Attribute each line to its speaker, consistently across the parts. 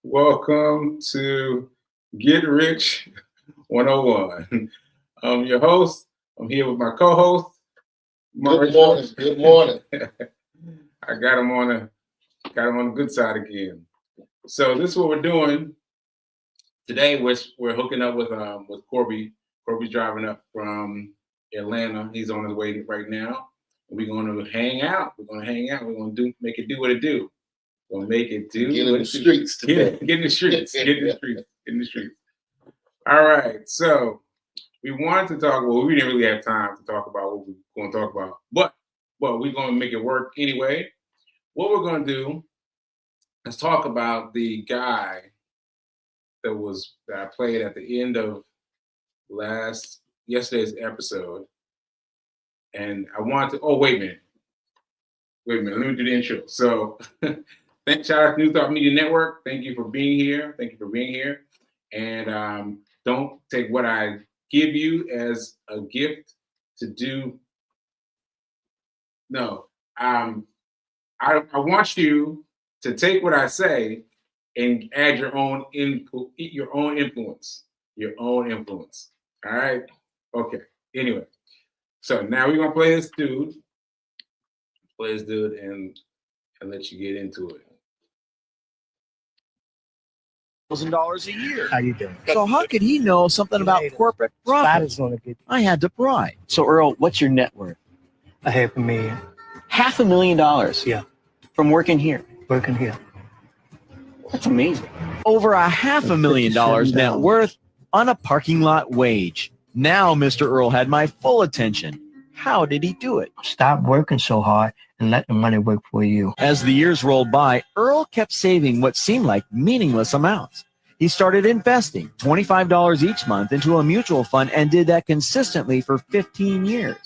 Speaker 1: Welcome to Get Rich 101. I'm your host. I'm here with my co-host.
Speaker 2: Good morning. Good morning.
Speaker 1: I got him on the good side again. So this is what we're doing today. We're hooking up with Corby. Corby's driving up from Atlanta. He's on his way right now. We're going to hang out. We're going to make it do what it do. We'll make it do.
Speaker 2: Get in the streets today.
Speaker 1: Get in the streets. Get in the streets. All right. So we wanted to talk. Well, we didn't really have time to talk about what we're going to talk about, but we're going to make it work anyway. What we're going to do is talk about the guy that I played at the end of yesterday's episode, and I wanted to. Oh, wait a minute. Let me do the intro. So. Shout out to New Thought Media Network. Thank you for being here. And don't take what I give you as a gift to do. No, I want you to take what I say and add your own input, your own influence. All right. Okay. Anyway, so now we're gonna play this dude. And let you get into it.
Speaker 3: $1,000 a year.
Speaker 4: How you doing?
Speaker 3: So how could he know something about corporate profits? I had to pry.
Speaker 4: So Earl, what's your net worth?
Speaker 5: $500,000.
Speaker 4: $500,000?
Speaker 5: Yeah.
Speaker 4: From working here?
Speaker 5: Working here.
Speaker 4: That's amazing.
Speaker 3: Over $500,000 net worth on a parking lot wage. Now Mr. Earl had my full attention. How did he do it?
Speaker 5: Stop working so hard and let the money work for you.
Speaker 3: As the years rolled by, Earl kept saving what seemed like meaningless amounts. He started investing $25 each month into a mutual fund and did that consistently for 15 years.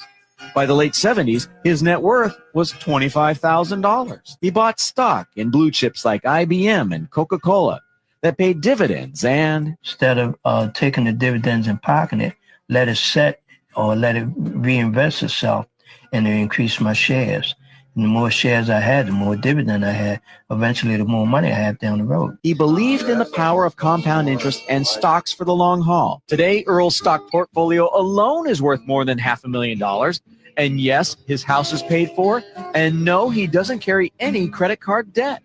Speaker 3: By the late 70s, his net worth was $25,000. He bought stock in blue chips like IBM and Coca-Cola that paid dividends and...
Speaker 5: Instead of taking the dividends and parking it, let it set or let it reinvest itself and to increase my shares. And the more shares I had, the more dividend I had. Eventually, the more money I had down the road.
Speaker 3: He believed in the power of compound interest and stocks for the long haul. Today, Earl's stock portfolio alone is worth more than $500,000. And yes, his house is paid for. And no, he doesn't carry any credit card debt.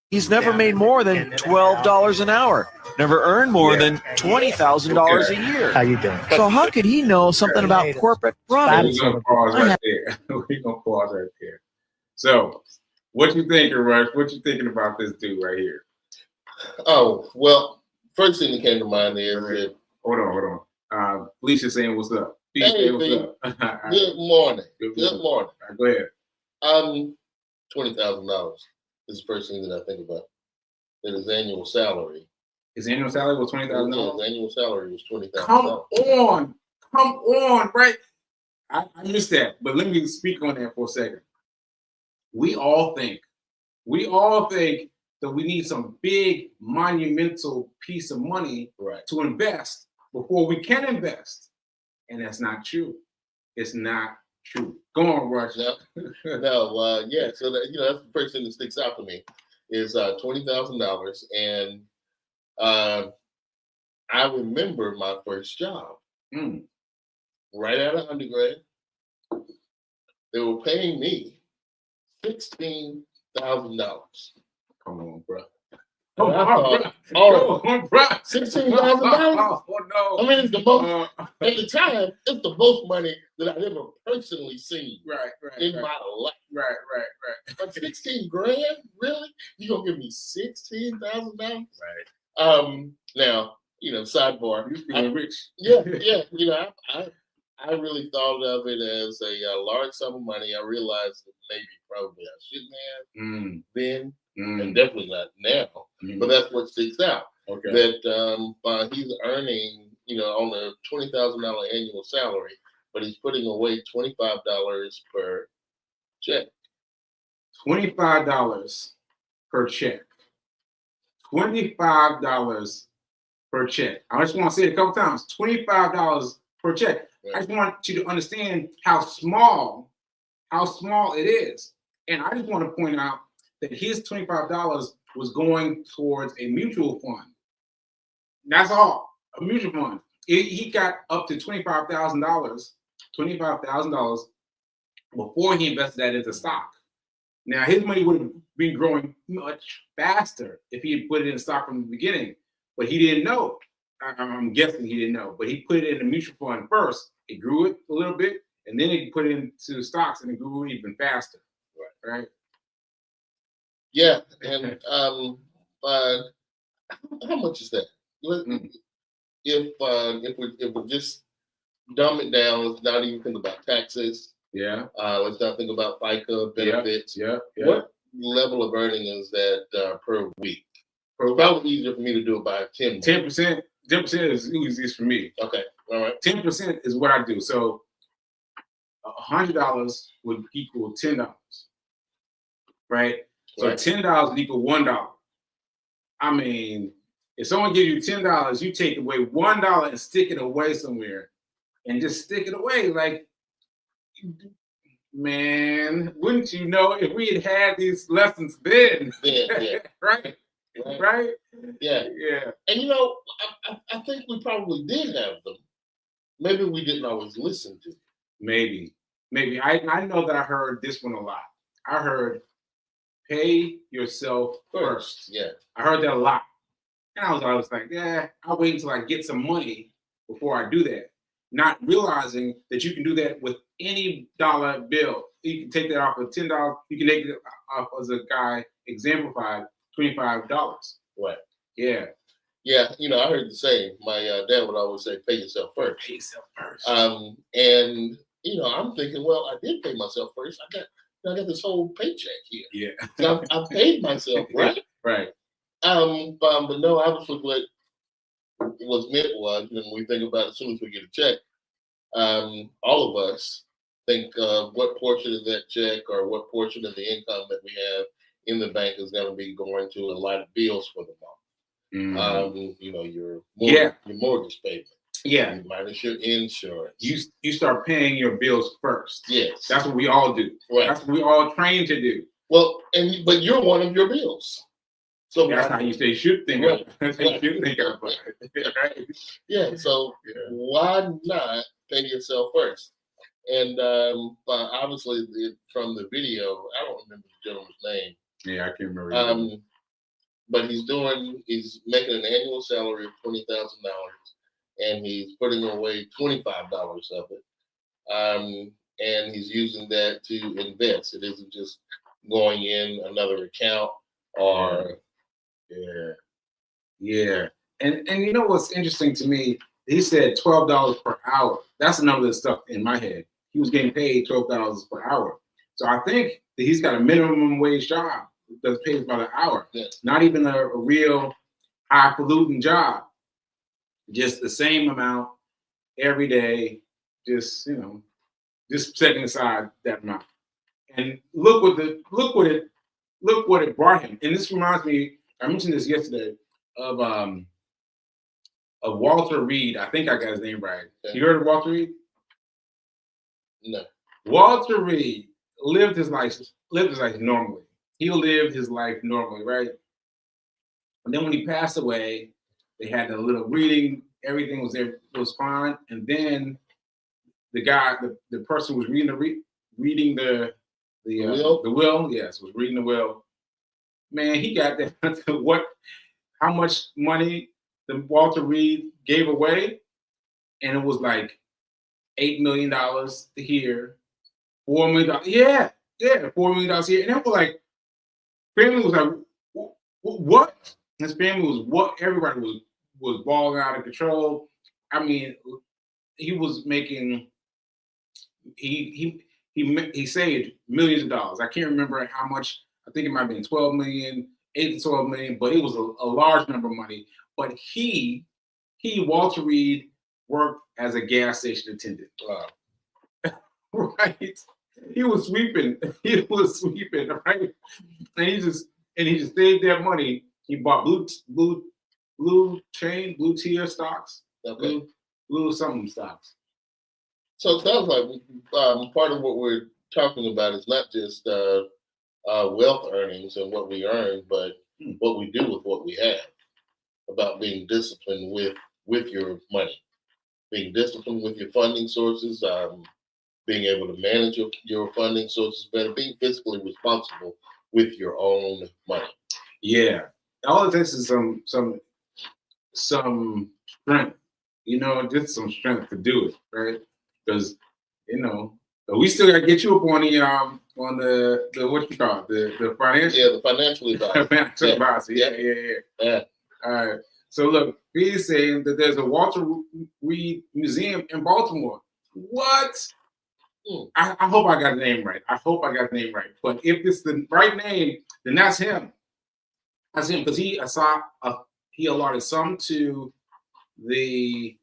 Speaker 3: He's never made more than $12 an hour. Never earned more than $20,000 a year.
Speaker 5: How you doing?
Speaker 3: So how could he know something about corporate profits?
Speaker 1: We're gonna pause right there. So, what you thinking, Rush? What you thinking about this dude right here?
Speaker 2: Oh, well, first thing that came to mind is that...
Speaker 1: Hold on. Felicia's saying what's up.
Speaker 2: Hey,
Speaker 1: what's up?
Speaker 2: Good morning. Good morning.
Speaker 1: Go ahead.
Speaker 2: $20,000 is the first thing that I think about. That his annual salary.
Speaker 1: His annual salary was $20,000?
Speaker 2: His annual salary was $20,000.
Speaker 1: Come on, right? I missed that, but let me speak on that for a second. We all think that we need some big monumental piece of money to invest before we can invest. And that's not true. It's not true. Go on, Rush.
Speaker 2: Yeah. So that's the first thing that sticks out to me is $20,000. And I remember my first job. Right out of undergrad. They were paying me $16,000.
Speaker 1: Come on, bro.
Speaker 2: $16,000.
Speaker 1: Oh no!
Speaker 2: I mean, it's the most at the time. It's the most money that I've ever personally seen in my life.
Speaker 1: Right.
Speaker 2: But $16,000, really? You gonna give me $16,000?
Speaker 1: Right.
Speaker 2: Now, sidebar.
Speaker 1: You feeling rich?
Speaker 2: Yeah. I really thought of it as a large sum of money. I realized that probably I shouldn't have then, and definitely not now. But that's what sticks out.
Speaker 1: Okay.
Speaker 2: That he's earning, on a $20,000 annual salary, but he's putting away $25 per check.
Speaker 1: $25 per check. $25 per check. I just want to say it a couple times. $25 per check. Right. I just want you to understand how small it is. And I just want to point out that his $25 was going towards a mutual fund. That's all, a mutual fund. He got up to $25,000 before he invested that into stock. Now, his money would have been growing much faster if he had put it in stock from the beginning, but he didn't know. I'm guessing he didn't know, but he put it in a mutual fund first. It grew it a little bit, and then he put it into stocks, and it grew even faster. Right?
Speaker 2: Yeah, and how much is that? If we just dumb it down, let's not even think about taxes.
Speaker 1: Yeah.
Speaker 2: Let's not think about FICA benefits.
Speaker 1: Yeah.
Speaker 2: What level of earning is that per week? It's probably easier for me to do it by 10%.
Speaker 1: 10%. 10% is easiest for me.
Speaker 2: Okay. All right.
Speaker 1: 10% is what I do. So $100 would equal $10. Right? So $10 would equal $1. I mean, if someone gives you $10, you take away $1 and stick it away somewhere and just stick it away. Like, man, wouldn't you know if we had had these lessons then?
Speaker 2: Yeah.
Speaker 1: Right?
Speaker 2: Yeah.
Speaker 1: Yeah.
Speaker 2: And I think we probably did have them. Maybe we didn't always listen to them.
Speaker 1: Maybe. I know that I heard this one a lot. I heard pay yourself first.
Speaker 2: Yeah.
Speaker 1: I heard that a lot. And I was always like, yeah, I'll wait until I get some money before I do that. Not realizing that you can do that with any dollar bill. You can take that off of $10. You can take it off, as a guy exemplified, $25.
Speaker 2: Right.
Speaker 1: Yeah.
Speaker 2: Yeah, I heard the same. My dad would always say, pay yourself first.
Speaker 1: Pay yourself first.
Speaker 2: And I'm thinking, well, I did pay myself first. I got this whole paycheck here.
Speaker 1: Yeah.
Speaker 2: So I paid myself, right?
Speaker 1: Right.
Speaker 2: But no, obviously what was meant was, when we think about it, as soon as we get a check, all of us think of what portion of that check or what portion of the income that we have in the bank is going to be going to a lot of bills for the month. Your mortgage payment.
Speaker 1: Yeah.
Speaker 2: Minus your insurance.
Speaker 1: You start paying your bills first.
Speaker 2: Yes.
Speaker 1: That's what we all do.
Speaker 2: Right.
Speaker 1: That's what we all trained to do.
Speaker 2: Well, but you're one of your bills. So
Speaker 1: that's how you say should think of it. That's how you should think of it. Right?
Speaker 2: Yeah. So why not pay yourself first? And obviously from the video, I don't remember the gentleman's name.
Speaker 1: Yeah, I can't remember.
Speaker 2: But he's making an annual salary of $20,000, and he's putting away $25 of it, and he's using that to invest. It isn't just going in another account or
Speaker 1: yeah. And you know what's interesting to me? He said $12 per hour. That's the number that stuck in my head. He was getting paid $12 per hour. So I think that he's got a minimum wage job that pays by the hour.
Speaker 2: Yes.
Speaker 1: Not even a real highfalutin job. Just the same amount every day. Just setting aside that amount. And look what it brought him. And this reminds me, I mentioned this yesterday, of Walter Reed. I think I got his name right. Okay. You heard of Walter Reed?
Speaker 2: No.
Speaker 1: Walter Reed lived his life normally. He lived his life normally, right? And then when he passed away, they had a little reading. Everything was fine. And then the person who was reading the will, yes, was reading the will. Man, he got down to how much money the Walter Reed gave away, and it was like $8 million here, $4 million. Yeah, $4 million here, and that was like, family was like, what? His family was what? Everybody was balling out of control. I mean, he was making. He saved millions of dollars. I can't remember how much. I think it might have been 12 million, 8 to 12 million, but it was a large number of money. But Walter Reed, worked as a gas station attendant. Right? He was sweeping. Right? And he just saved that money. He bought blue tier stocks.
Speaker 2: Okay.
Speaker 1: Blue something stocks.
Speaker 2: So it sounds like part of what we're talking about is not just wealth earnings and what we earn, but what we do with what we have, about being disciplined with your money, being disciplined with your funding sources, being able to manage your funding sources better, being fiscally responsible with your own money.
Speaker 1: Yeah, all it takes is some strength, just some strength to do it, right? Because we still got to get you up on the what you call it, the financial,
Speaker 2: the financial advisor.
Speaker 1: financial advisor. Yeah. All right. So look, he's saying that there's a Walter Reed Museum in Baltimore. What? I hope I got the name right. But if it's the right name, then that's him. That's him, because he allotted some to the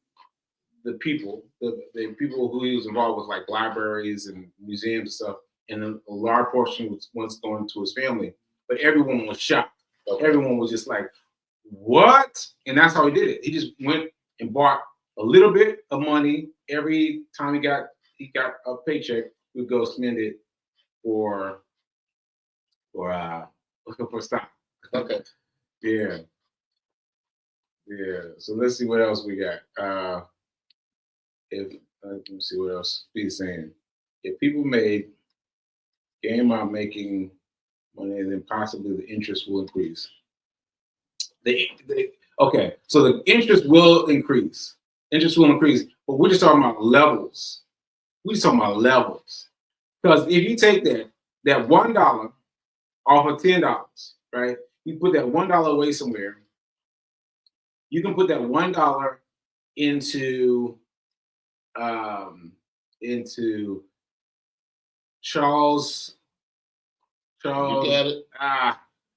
Speaker 1: people, the people who he was involved with, like libraries and museums and stuff, and a large portion was going to his family. But everyone was shocked. Okay. Everyone was just like, "What?" And that's how he did it. He just went and bought a little bit of money every time he got a paycheck. He would go spend it for stock.
Speaker 2: Okay.
Speaker 1: Yeah. So let's see what else we got. Let me see what else he's saying. If people game out making money, then possibly the interest will increase. Okay, so the interest will increase. But we're just talking about levels. Because if you take that $1 off of $10, right? You put that $1 away somewhere. You can put that $1 into Charles.
Speaker 2: You got it.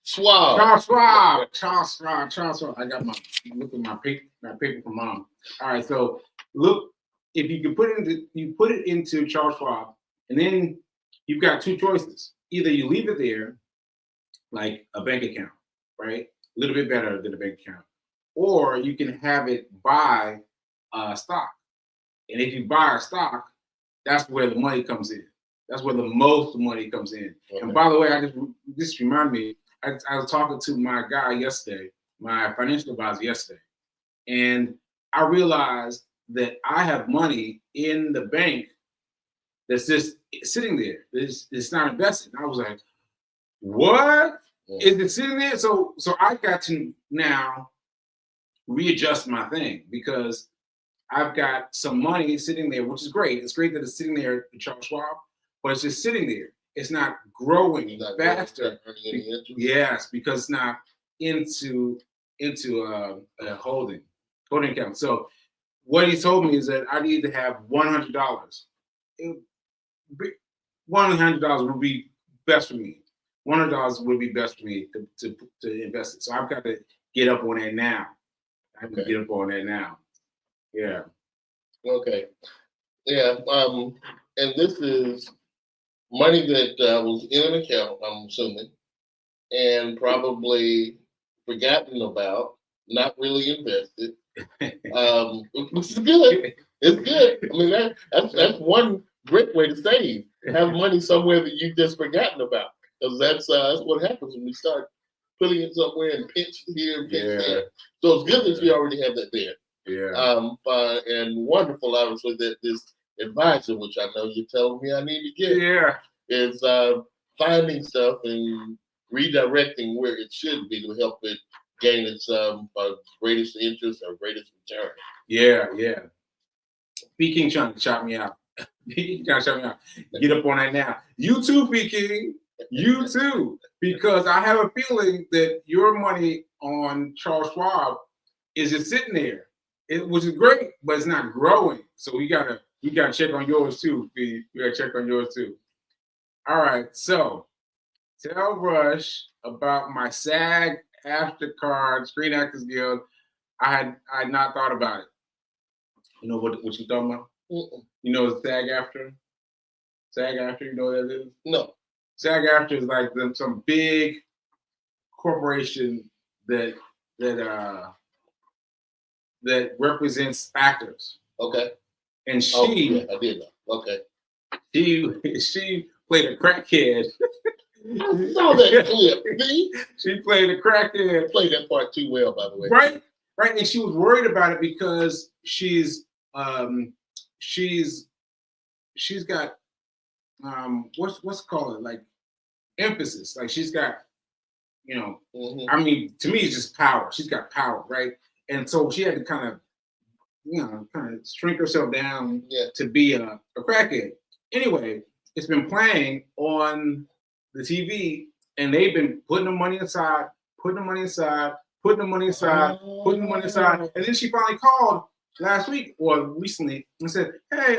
Speaker 1: Schwab. Charles Schwab. I got my paper from mom. All right, so look, if you can put it into Charles Schwab, and then you've got two choices. Either you leave it there, like a bank account, right? A little bit better than a bank account. Or you can have it buy stock. And if you buy a stock, that's where the money comes in. That's where the most money comes in. Okay. And by the way, this reminded me, I was talking to my guy yesterday, my financial advisor yesterday, and I realized that I have money in the bank that's just sitting there. It's not invested. And I was like, what? Yeah. Is it sitting there? So I got to now readjust my thing, because I've got some money sitting there, which is great. It's great that it's sitting there in Charles Schwab, but it's just sitting there. It's not growing faster. Yes, because it's not into a holding account. So what he told me is that I need to have $100. $100 would be best for me. $100 would be best for me to invest it. So I've got to get up on that now. Yeah.
Speaker 2: Okay. Yeah. And this is money that was in an account, I'm assuming, and probably forgotten about, not really invested. Which is good. It's good. I mean, that's one great way to save. Have money somewhere that you've just forgotten about, because that's what happens when we start putting it somewhere and pinch here and pinch there. So it's good that you already have that there.
Speaker 1: Yeah.
Speaker 2: And wonderful, obviously, that this advisor, which I know you're telling me I need to get, is finding stuff and redirecting where it should be to help it gain its greatest interest or greatest return.
Speaker 1: Yeah. P King trying to chop me out. Get up on that now. You too, P King. You too. Because I have a feeling that your money on Charles Schwab is just sitting there. Which is great, but it's not growing. So we gotta check on yours too. We gotta check on yours too. All right. So tell Rush about my SAG After Screen Actors Guild. I had not thought about it. You know what you talking about? Mm-mm. You know SAG After? SAG After, you know what that is?
Speaker 2: No.
Speaker 1: SAG After is like some big corporation that represents actors.
Speaker 2: Okay.
Speaker 1: And she
Speaker 2: I did know. Okay.
Speaker 1: She played a crackhead
Speaker 2: I saw that clip. See?
Speaker 1: She played a crackhead.
Speaker 2: Played that part too well, by the way.
Speaker 1: Right, right, and she was worried about it because she's got what's it called, like emphasis. Like she's got, I mean, to me it's just power. She's got power, right? And so she had to kind of shrink herself down to be a crackhead. Anyway, it's been playing on the TV, and they've been putting the money aside, and then she finally called last week or recently and said, "Hey,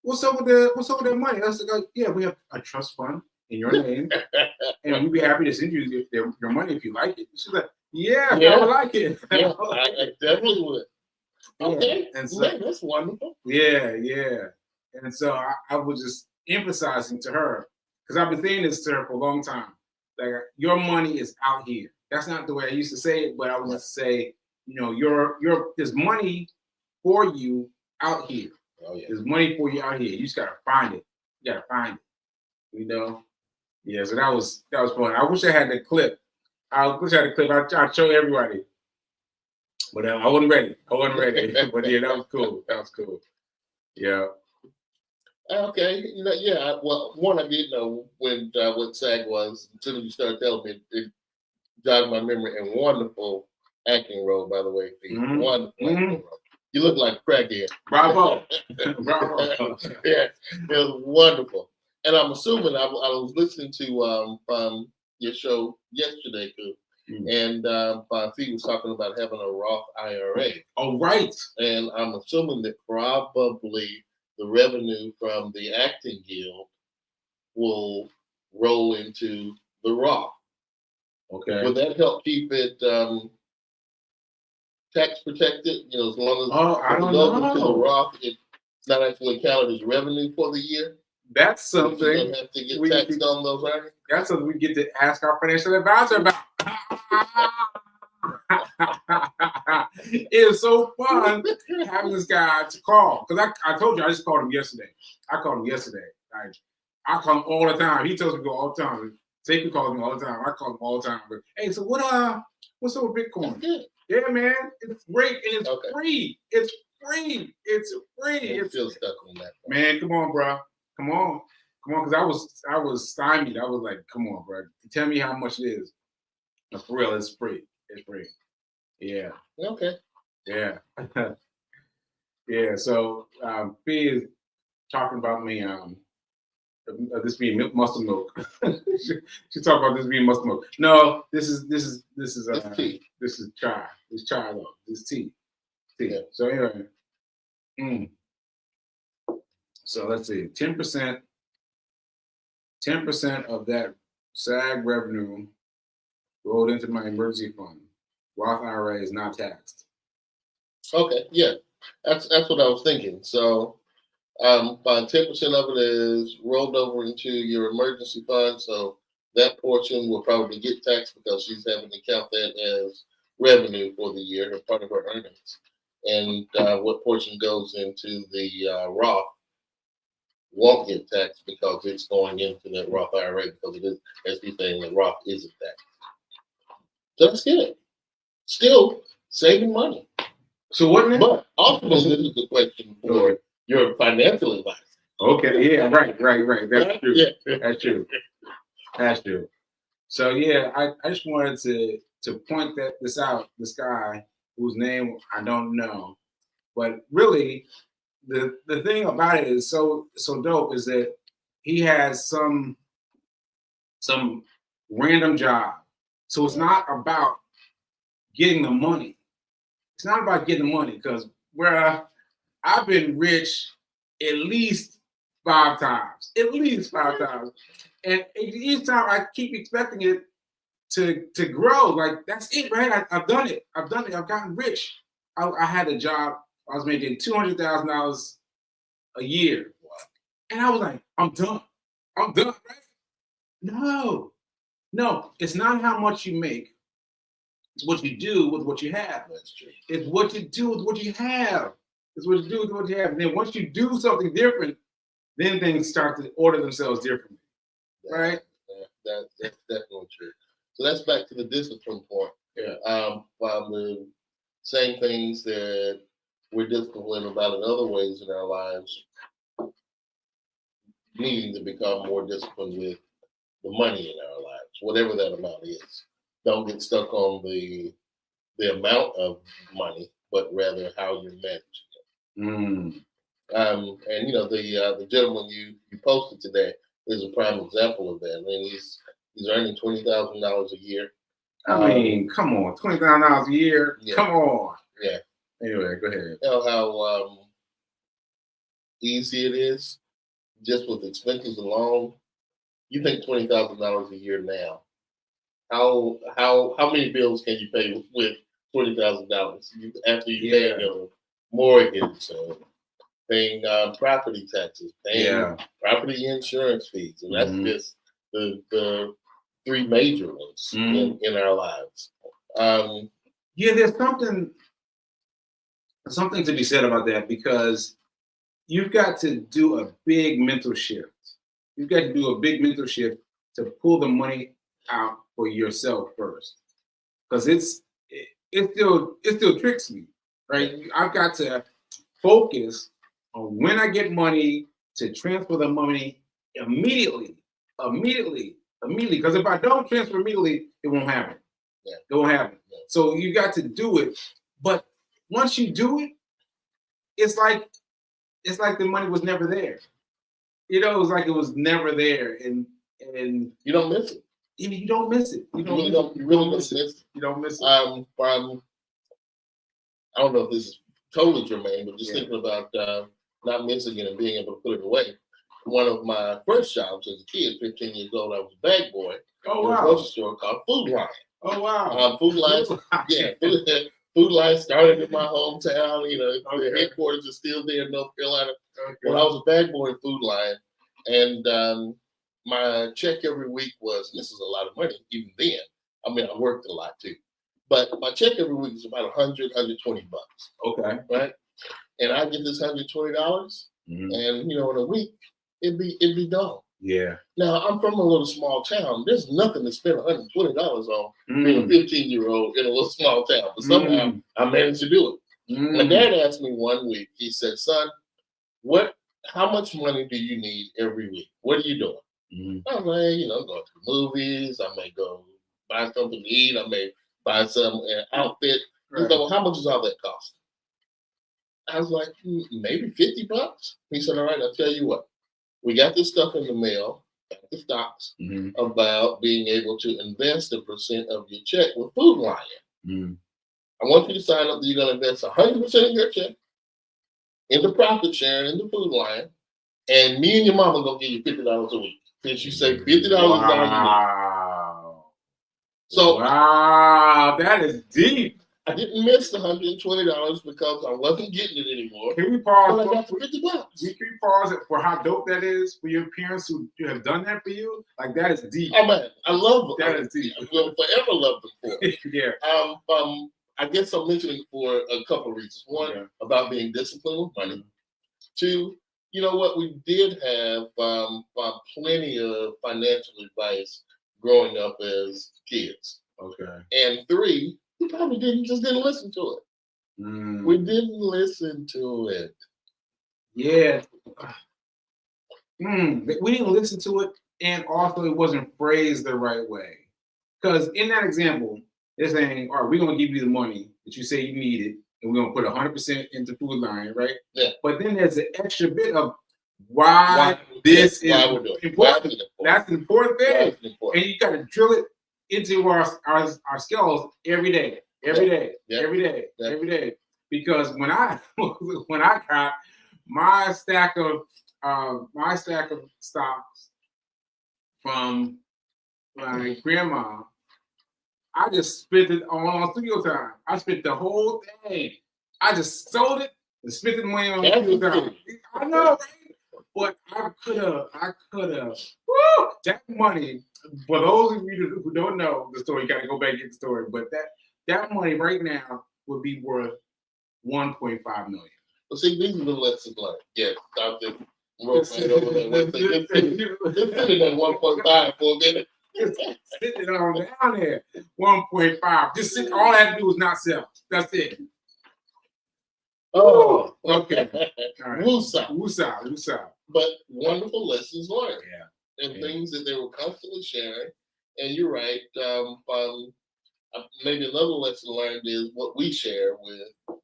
Speaker 1: what's up with that money?" I said, "Yeah, we have a trust fund in your name, and we'd be happy to send you your money if you like it." She's like, "Yeah, I would like it."
Speaker 2: Yeah, I definitely would. Okay,
Speaker 1: and so,
Speaker 2: that's wonderful.
Speaker 1: Yeah. And so I was just emphasizing to her, because I've been saying this to her for a long time, like, your money is out here. That's not the way I used to say it, but I would just say, there's money for you out here.
Speaker 2: Oh, yeah.
Speaker 1: There's money for you out here. You just gotta find it. Yeah, so that was fun. I wish I had the clip. I'd show everybody. But I wasn't ready. But yeah, that was cool. Yeah.
Speaker 2: Okay. Well, one, I did know when what SAG was until you started telling me. It jogged my memory. And wonderful acting role, by the way.
Speaker 1: Mm-hmm.
Speaker 2: Wonderful acting role. You look like a crackhead.
Speaker 1: Bravo.
Speaker 2: Yeah, it was wonderful. And I'm assuming I was listening to your show yesterday too. And he was talking about having a Roth IRA.
Speaker 1: Oh, right.
Speaker 2: And I'm assuming that probably the revenue from the acting guild will roll into the Roth.
Speaker 1: Okay.
Speaker 2: Would that help keep it tax protected? As long as
Speaker 1: I don't
Speaker 2: it goes into the
Speaker 1: know.
Speaker 2: Roth, it's not actually counted as revenue for the year.
Speaker 1: That's something
Speaker 2: You don't have to get taxed on those earnings.
Speaker 1: That's something we get to ask our financial advisor about. It is so fun having this guy to call, because I told you I just called him yesterday. I called him yesterday. I call him all the time. He tells me to go all the time. Safety calls me all the time. I call him all the time. But, hey, so what's up with Bitcoin? Yeah, man, it's great and it's free. It's free. It's free.
Speaker 2: It's still stuck on that.
Speaker 1: Man, come on, bro. Come on, because I was stymied. I was like, come on, bro. Tell me how much it is. But for real, it's free. It's free. Yeah.
Speaker 2: Okay.
Speaker 1: Yeah. Yeah. So Fee is talking about me. This being muscle milk. She talked about this being muscle milk. No, this is
Speaker 2: tea.
Speaker 1: This is chai. It's chai though. This is tea. Yeah. So anyway. So let's see. 10% of that SAG revenue rolled into my emergency fund. Roth IRA is not taxed.
Speaker 2: Okay, yeah, that's what I was thinking. So, about 10% of it is rolled over into your emergency fund. So that portion will probably get taxed because she's having to count that as revenue for the year, or part of her earnings. And what portion goes into the Roth won't get taxed because it's going into that Roth IRA, because it is, as he's saying, the Roth isn't taxed. So that's good. Still saving money.
Speaker 1: So what?
Speaker 2: But ultimately, this is a question for your financial advisor.
Speaker 1: Okay. Yeah. Right. That's true.
Speaker 2: Yeah.
Speaker 1: That's true. So yeah, I just wanted to point this out. This guy whose name I don't know, but really, the thing about it is so dope is that he has some random job. So it's not about getting the money. It's not about getting the money, because I've been rich at least 5 times. And each time I keep expecting it to grow. Like, that's it, right? I've done it. I've gotten rich. I had a job. I was making $200,000 a year. And I was like, I'm done, right? No, it's not how much you make. It's what you do with what you have.
Speaker 2: That's true.
Speaker 1: It's what you do with what you have. And then once you do something different, then things start to order themselves differently, right?
Speaker 2: Yeah. that's definitely true. So that's back to the discipline point.
Speaker 1: Yeah.
Speaker 2: The same things that we're disciplined about in other ways in our lives, needing to become more disciplined with the money in our lives, whatever that amount is. Don't get stuck on the amount of money, but rather how you're managing it.
Speaker 1: Mm.
Speaker 2: And the gentleman you posted today is a prime example of that. I mean, he's earning $20,000 a year.
Speaker 1: I mean, come on, $20,000 a year.
Speaker 2: Yeah.
Speaker 1: Come on.
Speaker 2: Yeah.
Speaker 1: Anyway, go ahead.
Speaker 2: You know how easy it is just with expenses alone. You think $20,000 a year now? How many bills can you pay with $20,000 after you pay your mortgage, paying property taxes, paying property insurance fees, and that's just the three major ones in our lives.
Speaker 1: There's something to be said about that, because you've got to do a big mental shift. You've got to do a big mental shift to pull the money out for yourself first, because it still tricks me, right? I've got to focus on when I get money to transfer the money immediately. Because if I don't transfer immediately, it won't happen.
Speaker 2: Yeah.
Speaker 1: It won't happen.
Speaker 2: Yeah.
Speaker 1: So you got to do it. But once you do it, it's like the money was never there. It was like it was never there, and
Speaker 2: you don't miss it.
Speaker 1: You don't miss it. You
Speaker 2: really don't miss it.
Speaker 1: You don't miss it.
Speaker 2: I don't know if this is totally germane, but just thinking about not missing it and being able to put it away. One of my first jobs as a kid, 15 years old, I was a bag boy in a grocery store called Food Line.
Speaker 1: Oh wow!
Speaker 2: Food Line, Food Line started in my hometown. The headquarters is still there in North Carolina. Okay. Well, I was a bag boy in Food Line, and my check every week was, this is a lot of money even then. I mean, I worked a lot too, but my check every week was about $100, $120.
Speaker 1: Okay.
Speaker 2: Right. And I get this $120, and in a week it'd be gone.
Speaker 1: Yeah.
Speaker 2: Now I'm from a little small town. There's nothing to spend $120 on being a 15-year-old in a little small town, but somehow I managed to do it. My dad asked me one week. He said, "Son, how much money do you need every week? What are you doing?" I was like, go to the movies. I may go buy something to eat. I may buy some outfit. Right. He said, "Well, how much does all that cost?" I was like, maybe $50. He said, "All right, I'll tell you what. We got this stuff in the mail, the stocks, about being able to invest a percent of your check with Food Line. I want you to sign up that you're going to invest 100% of your check into profit sharing in the Food Line, and me and your mama going to give you $50 a week. Since you say $50 a week." So
Speaker 1: wow, that is deep.
Speaker 2: I didn't miss the $120 because I wasn't getting it anymore.
Speaker 1: Can we pause?
Speaker 2: I got the $50.
Speaker 1: Can we pause it for how dope that is for your parents who have done that for you? Like, that is deep.
Speaker 2: Oh man, I love
Speaker 1: that. Is deep.
Speaker 2: I will forever love them for it.
Speaker 1: Yeah.
Speaker 2: I guess I'm mentioning for a couple of reasons. One, about being disciplined with money. Two, you know what? We did have plenty of financial advice growing up as kids.
Speaker 1: Okay.
Speaker 2: And three, we probably didn't listen to it. We didn't listen to it.
Speaker 1: Yeah. We didn't listen to it, and also it wasn't phrased the right way. Because in that example, they're saying, "All right, we're gonna give you the money that you say you needed, and we're gonna put 100% into Food Line, right?"
Speaker 2: Yeah.
Speaker 1: But then there's an extra bit of why this is important. That's an important thing, and you got to drill it into our skulls every day, every day. Because when I got my stack of stocks from my grandma, I just spent it on studio time. I spent the whole thing. I just sold it and spent the money on studio time. I know, right? But I could have. That money, for those of you who don't know the story, you got to go back and get the story. But that money right now would be worth $1.5 million.
Speaker 2: Well, see, these are the lessons learned. Yeah, stop this. Let's put it at 1.5 for a minute.
Speaker 1: Just sit it on down there. 1.5. Just sit. All I have to do is not sell. That's it.
Speaker 2: Oh,
Speaker 1: Okay. All right.
Speaker 2: Woosah.
Speaker 1: Woosah.
Speaker 2: But wonderful lessons learned.
Speaker 1: Yeah.
Speaker 2: And things that they were constantly sharing. And you're right. Maybe another lesson learned is what we share with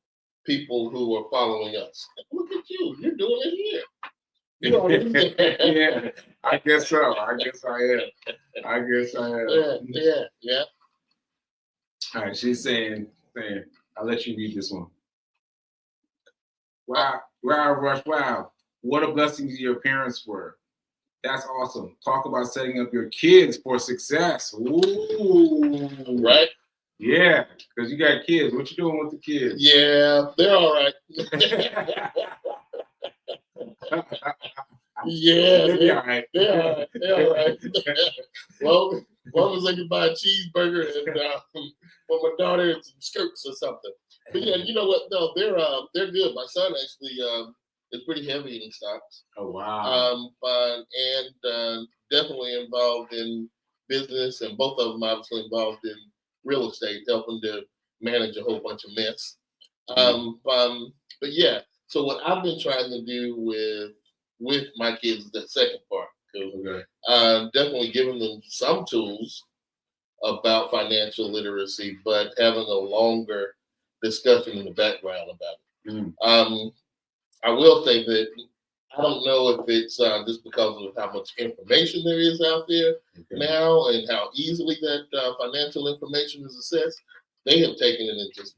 Speaker 2: people who are following us. Look at you. You're doing it here. You already there.
Speaker 1: Yeah. I guess so. I guess I am.
Speaker 2: Yeah.
Speaker 1: All right. She's saying, I'll let you read this one. Wow, Rush, wow. What a blessing your parents were. That's awesome. Talk about setting up your kids for success. Ooh.
Speaker 2: Right?
Speaker 1: Yeah, because you got kids. What you doing with the kids?
Speaker 2: Yeah, they're all right. Yeah,
Speaker 1: they're all right.
Speaker 2: They're all right. Well, one was I could buy a cheeseburger and for my daughter and some skirts or something. But yeah, you know what? No, they're good. My son actually is pretty heavy in stocks.
Speaker 1: Oh wow.
Speaker 2: And definitely involved in business, and both of them obviously involved in real estate, helping to manage a whole bunch of mess. But yeah, so what I've been trying to do with my kids is that second part.
Speaker 1: Okay.
Speaker 2: Definitely giving them some tools about financial literacy, but having a longer discussion in the background about it. I will say that I don't know if it's just because of how much information there is out there now and how easily that financial information is accessed. They have taken it and just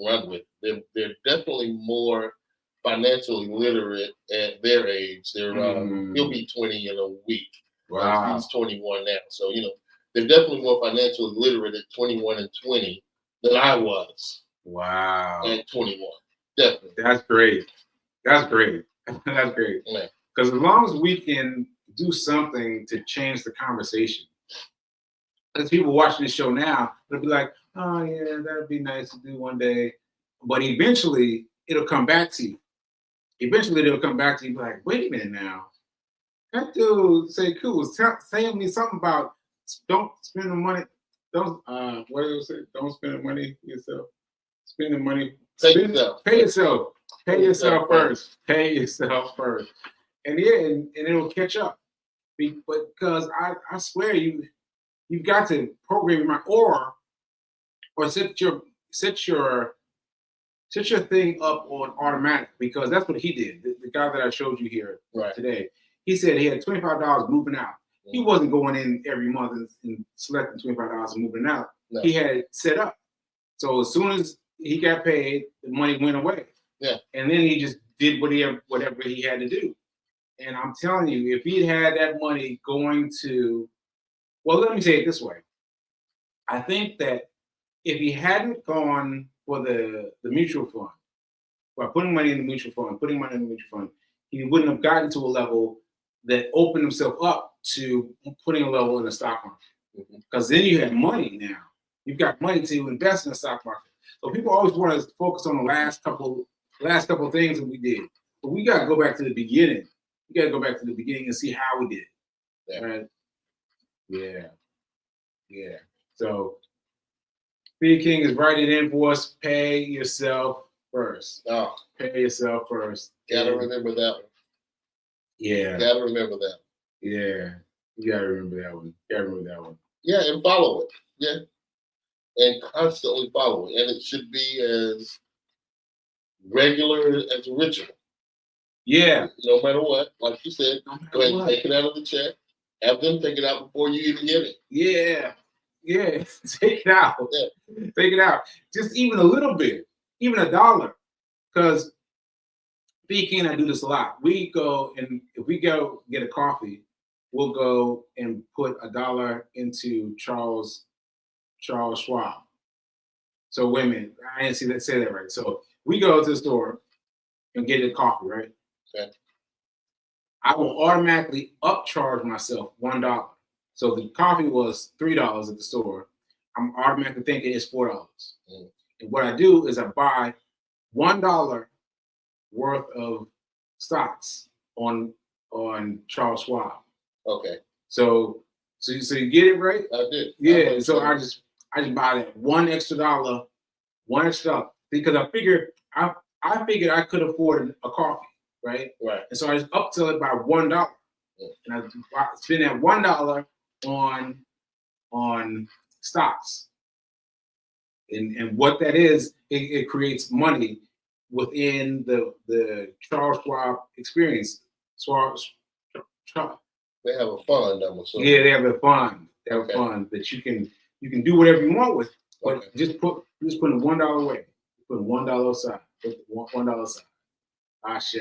Speaker 2: run with it. They're definitely more financially literate at their age. He'll be 20 in a week.
Speaker 1: Wow.
Speaker 2: He's 21 now. So, they're definitely more financially literate at 21 and 20 than I was.
Speaker 1: Wow.
Speaker 2: At 21. Definitely.
Speaker 1: That's great. That's great. Because as long as we can do something to change the conversation, as people watching this show now, they'll be like, oh yeah, that'd be nice to do one day. But eventually it'll come back to you. Eventually they'll come back to you like, wait a minute now. That dude say cool was saying me something about don't spend the money. Don't what did it say? Don't spend the money yourself. Spend the money. Pay yourself. Pay yourself first. Pay yourself first. And yeah, and it'll catch up. Because I swear you've got to program your mind or set your thing up on automatic, because that's what he did. The guy that I showed you here today. He said he had $25 moving out. He wasn't going in every month and selecting $25 and moving out. No. He had it set up. So as soon as he got paid, the money went away.
Speaker 2: Yeah.
Speaker 1: And then he just did whatever he had to do. And I'm telling you, if he'd had that money going to, well, let me say it this way. I think that if he hadn't gone for the mutual fund, by putting money in the mutual fund, he wouldn't have gotten to a level that opened himself up to putting a level in the stock market. Because then you have money now. You've got money to invest in the stock market. So people always want to focus on the last couple of things that we did. But we got to go back to the beginning. We got to go back to the beginning and see how we did it. Yeah. Right? Yeah. So B King is writing in for us. Pay yourself first.
Speaker 2: Oh.
Speaker 1: Pay yourself first.
Speaker 2: Gotta remember that one.
Speaker 1: Yeah.
Speaker 2: Gotta remember that.
Speaker 1: Yeah. You gotta remember that one.
Speaker 2: Yeah, and follow it. Yeah. And constantly follow it. And it should be as regular as a ritual.
Speaker 1: Yeah.
Speaker 2: No matter what. Like you said, go ahead and take it out of the check. Have them take it out before you even get it.
Speaker 1: Yeah. Take it out. Yeah. Take it out. Just even a little bit. Even $1. Because B and I do this a lot. We go, and if we go get a coffee, we'll go and put $1 into Charles Schwab. So wait a minute, I didn't say that right. So we go to the store and get a coffee, right?
Speaker 2: Okay.
Speaker 1: I will automatically upcharge myself $1. So the coffee was $3 at the store. I'm automatically thinking it's $4. And what I do is I buy $1 worth of stocks on Charles Schwab.
Speaker 2: Okay.
Speaker 1: So So you get it right?
Speaker 2: I did.
Speaker 1: Yeah. So I just buy that $1 extra, because I figured I could afford a coffee, right?
Speaker 2: Right.
Speaker 1: And so I just up till it by $1, and I spend that $1 on stocks, and what that is, it creates money within the Charles Schwab experience.
Speaker 2: They have a fund, I'm assuming.
Speaker 1: Yeah, they have a fund. They have a fund that you can do whatever you want with, but just put $1 away. Put $1 aside. Put $1 aside. Ashe.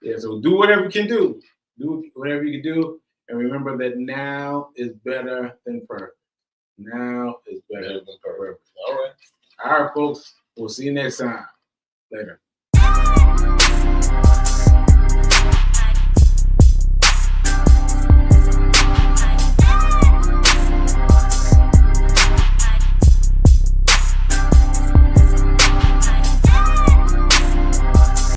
Speaker 1: Yeah, so do whatever you can do. Do whatever you can do, and remember that now is better than perfect. Now is better than perfect.
Speaker 2: All right.
Speaker 1: All right, folks. We'll see you next time.